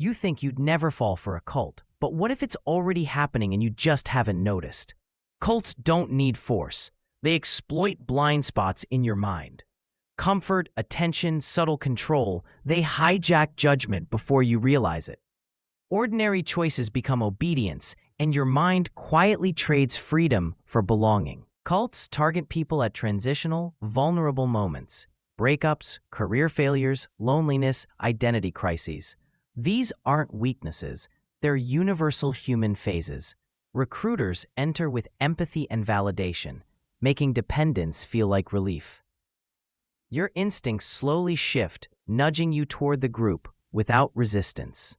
You think you'd never fall for a cult, but what if it's already happening and you just haven't noticed? Cults don't need force. They exploit blind spots in your mind. Comfort, attention, subtle control, they hijack judgment before you realize it. Ordinary choices become obedience, and your mind quietly trades freedom for belonging. Cults target people at transitional, vulnerable moments: breakups, career failures, loneliness, identity crises. These aren't weaknesses, they're universal human phases. Recruiters enter with empathy and validation, making dependence feel like relief. Your instincts slowly shift, nudging you toward the group without resistance.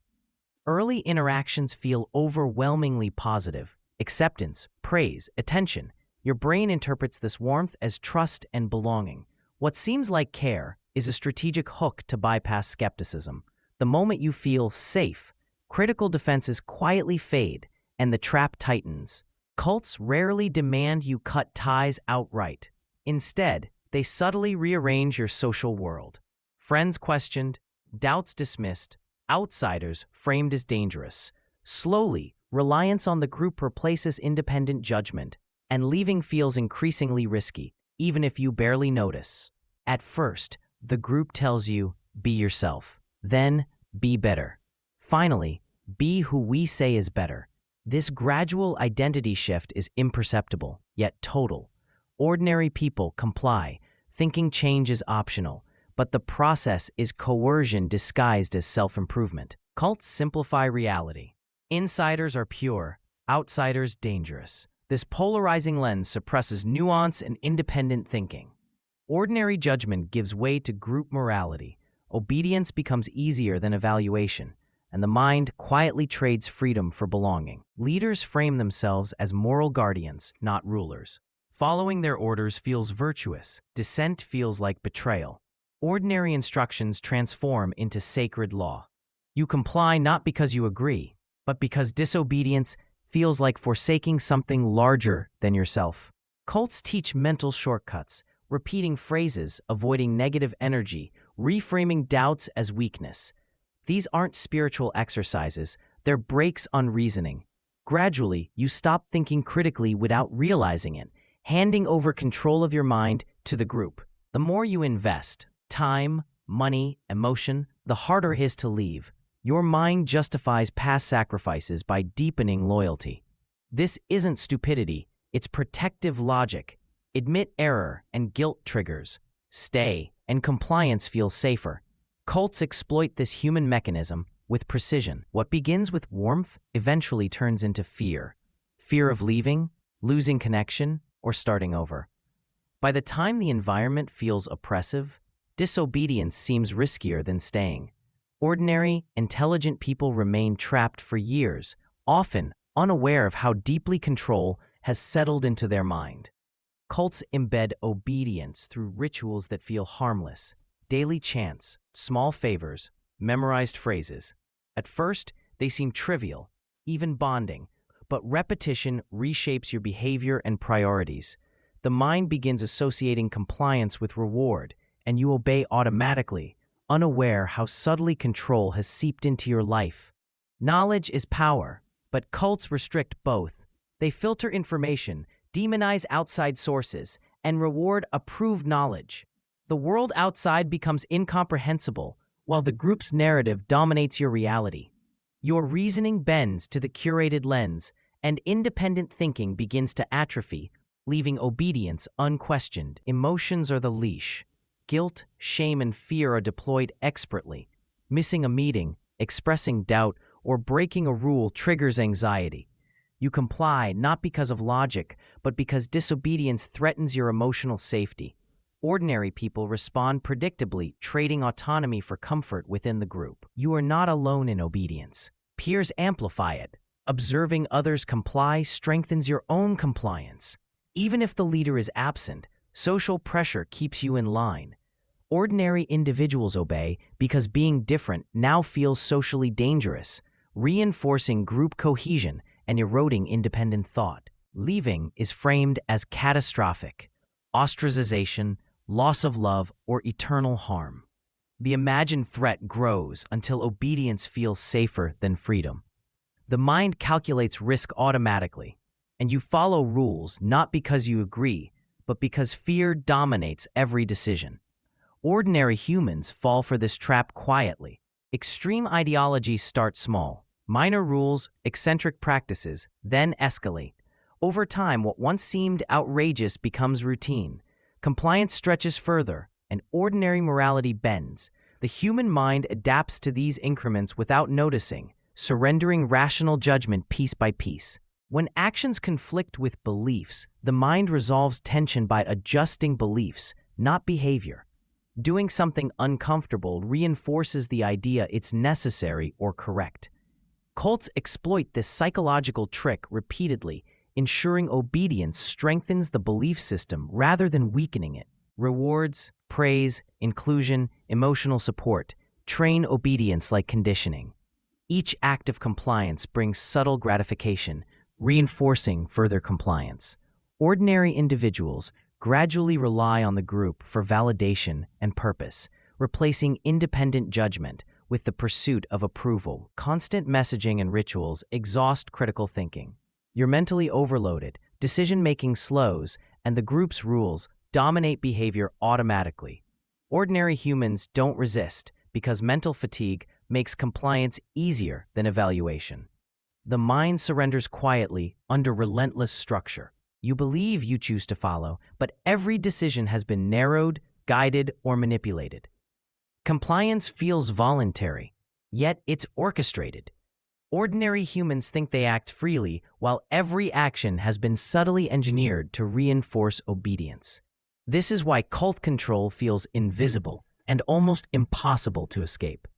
Early interactions feel overwhelmingly positive: acceptance, praise, attention. Your brain interprets this warmth as trust and belonging. What seems like care is a strategic hook to bypass skepticism. The moment you feel safe, critical defenses quietly fade and the trap tightens. Cults rarely demand you cut ties outright. Instead, they subtly rearrange your social world. Friends questioned, doubts dismissed, outsiders framed as dangerous. Slowly, reliance on the group replaces independent judgment, and leaving feels increasingly risky, even if you barely notice. At first, the group tells you, be yourself. Then, be better. Finally, be who we say is better. This gradual identity shift is imperceptible, yet total. Ordinary people comply, thinking change is optional, but the process is coercion disguised as self-improvement. Cults simplify reality. Insiders are pure, outsiders dangerous. This polarizing lens suppresses nuance and independent thinking. Ordinary judgment gives way to group morality. Obedience becomes easier than evaluation, and the mind quietly trades freedom for belonging. Leaders frame themselves as moral guardians, not rulers. Following their orders feels virtuous. Dissent feels like betrayal. Ordinary instructions transform into sacred law. You comply not because you agree, but because disobedience feels like forsaking something larger than yourself. Cults teach mental shortcuts, repeating phrases, avoiding negative energy, reframing doubts as weakness. These aren't spiritual exercises, they're breaks on reasoning. Gradually, you stop thinking critically without realizing it, handing over control of your mind to the group. The more you invest, time, money, emotion, the harder it is to leave. Your mind justifies past sacrifices by deepening loyalty. This isn't stupidity, it's protective logic. Admit error and guilt triggers. Stay, and compliance feels safer. Cults exploit this human mechanism with precision. What begins with warmth eventually turns into fear. Fear of leaving, losing connection, or starting over. By the time the environment feels oppressive, disobedience seems riskier than staying. Ordinary, intelligent people remain trapped for years, often unaware of how deeply control has settled into their mind. Cults embed obedience through rituals that feel harmless: daily chants, small favors, memorized phrases. At first, they seem trivial, even bonding, but repetition reshapes your behavior and priorities. The mind begins associating compliance with reward, and you obey automatically, unaware how subtly control has seeped into your life. Knowledge is power, but cults restrict both. They filter information, demonize outside sources, and reward approved knowledge. The world outside becomes incomprehensible, while the group's narrative dominates your reality. Your reasoning bends to the curated lens, and independent thinking begins to atrophy, leaving obedience unquestioned. Emotions are the leash. Guilt, shame, and fear are deployed expertly. Missing a meeting, expressing doubt, or breaking a rule triggers anxiety. You comply not because of logic, but because disobedience threatens your emotional safety. Ordinary people respond predictably, trading autonomy for comfort within the group. You are not alone in obedience. Peers amplify it. Observing others comply strengthens your own compliance. Even if the leader is absent, social pressure keeps you in line. Ordinary individuals obey because being different now feels socially dangerous, reinforcing group cohesion and eroding independent thought. Leaving is framed as catastrophic: ostracization, loss of love, or eternal harm. The imagined threat grows until obedience feels safer than freedom. The mind calculates risk automatically, and you follow rules not because you agree, but because fear dominates every decision. Ordinary humans fall for this trap quietly. Extreme ideologies start small. Minor rules, eccentric practices, then escalate. Over time, what once seemed outrageous becomes routine. Compliance stretches further, and ordinary morality bends. The human mind adapts to these increments without noticing, surrendering rational judgment piece by piece. When actions conflict with beliefs, the mind resolves tension by adjusting beliefs, not behavior. Doing something uncomfortable reinforces the idea it's necessary or correct. Cults exploit this psychological trick repeatedly, ensuring obedience strengthens the belief system rather than weakening it. Rewards, praise, inclusion, emotional support train obedience like conditioning. Each act of compliance brings subtle gratification, reinforcing further compliance. Ordinary individuals gradually rely on the group for validation and purpose, replacing independent judgment with the pursuit of approval. Constant messaging and rituals exhaust critical thinking. You're mentally overloaded, decision-making slows, and the group's rules dominate behavior automatically. Ordinary humans don't resist because mental fatigue makes compliance easier than evaluation. The mind surrenders quietly under relentless structure. You believe you choose to follow, but every decision has been narrowed, guided, or manipulated. Compliance feels voluntary, yet it's orchestrated. Ordinary humans think they act freely, while every action has been subtly engineered to reinforce obedience. This is why cult control feels invisible and almost impossible to escape.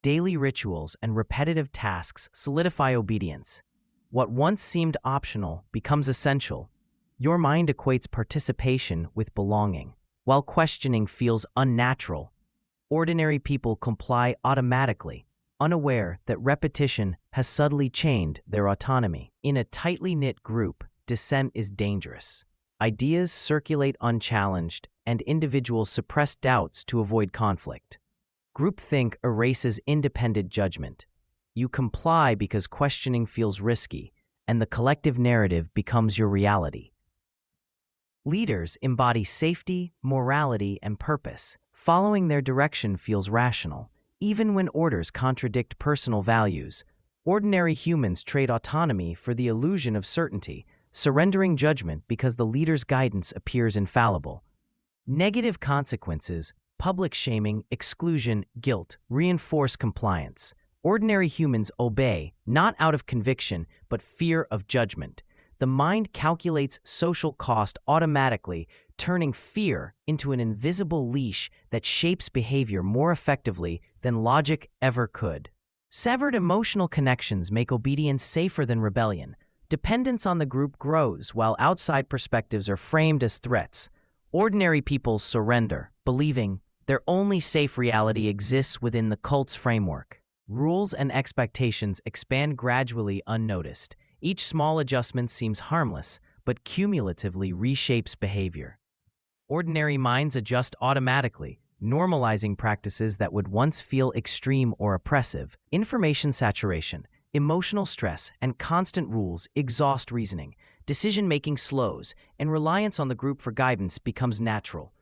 Daily rituals and repetitive tasks solidify obedience. What once seemed optional becomes essential. Your mind equates participation with belonging, while questioning feels unnatural. Ordinary people comply automatically, unaware that repetition has subtly chained their autonomy. In a tightly knit group, dissent is dangerous. Ideas circulate unchallenged, and individuals suppress doubts to avoid conflict. Groupthink erases independent judgment. You comply because questioning feels risky, and the collective narrative becomes your reality. Leaders embody safety, morality, and purpose. Following their direction feels rational, even when orders contradict personal values. Ordinary humans trade autonomy for the illusion of certainty, surrendering judgment because the leader's guidance appears infallible. Negative consequences, public shaming, exclusion, guilt, reinforce compliance. Ordinary humans obey, not out of conviction, but fear of judgment. The mind calculates social cost automatically, turning fear into an invisible leash that shapes behavior more effectively than logic ever could. Severed emotional connections make obedience safer than rebellion. Dependence on the group grows while outside perspectives are framed as threats. Ordinary people surrender, believing their only safe reality exists within the cult's framework. Rules and expectations expand gradually unnoticed. Each small adjustment seems harmless, but cumulatively reshapes behavior. Ordinary minds adjust automatically, normalizing practices that would once feel extreme or oppressive. Information saturation, emotional stress, and constant rules exhaust reasoning. Decision-making slows, and reliance on the group for guidance becomes natural.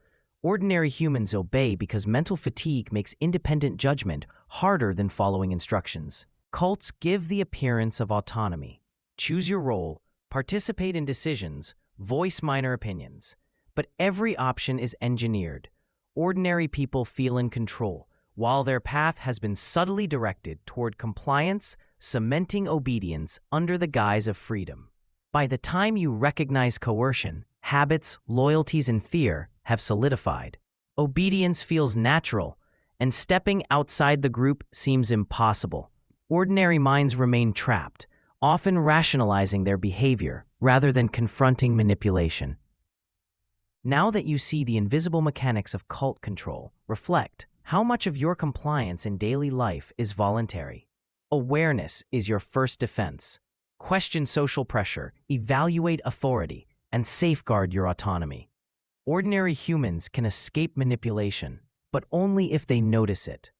Ordinary humans obey because mental fatigue makes independent judgment harder than following instructions. Cults give the appearance of autonomy. Choose your role, participate in decisions, voice minor opinions. But every option is engineered. Ordinary people feel in control, while their path has been subtly directed toward compliance, cementing obedience under the guise of freedom. By the time you recognize coercion, habits, loyalties, and fear have solidified. Obedience feels natural, and stepping outside the group seems impossible. Ordinary minds remain trapped, often rationalizing their behavior rather than confronting manipulation. Now that you see the invisible mechanics of cult control, reflect how much of your compliance in daily life is voluntary. Awareness is your first defense. Question social pressure, evaluate authority, and safeguard your autonomy. Ordinary humans can escape manipulation, but only if they notice it.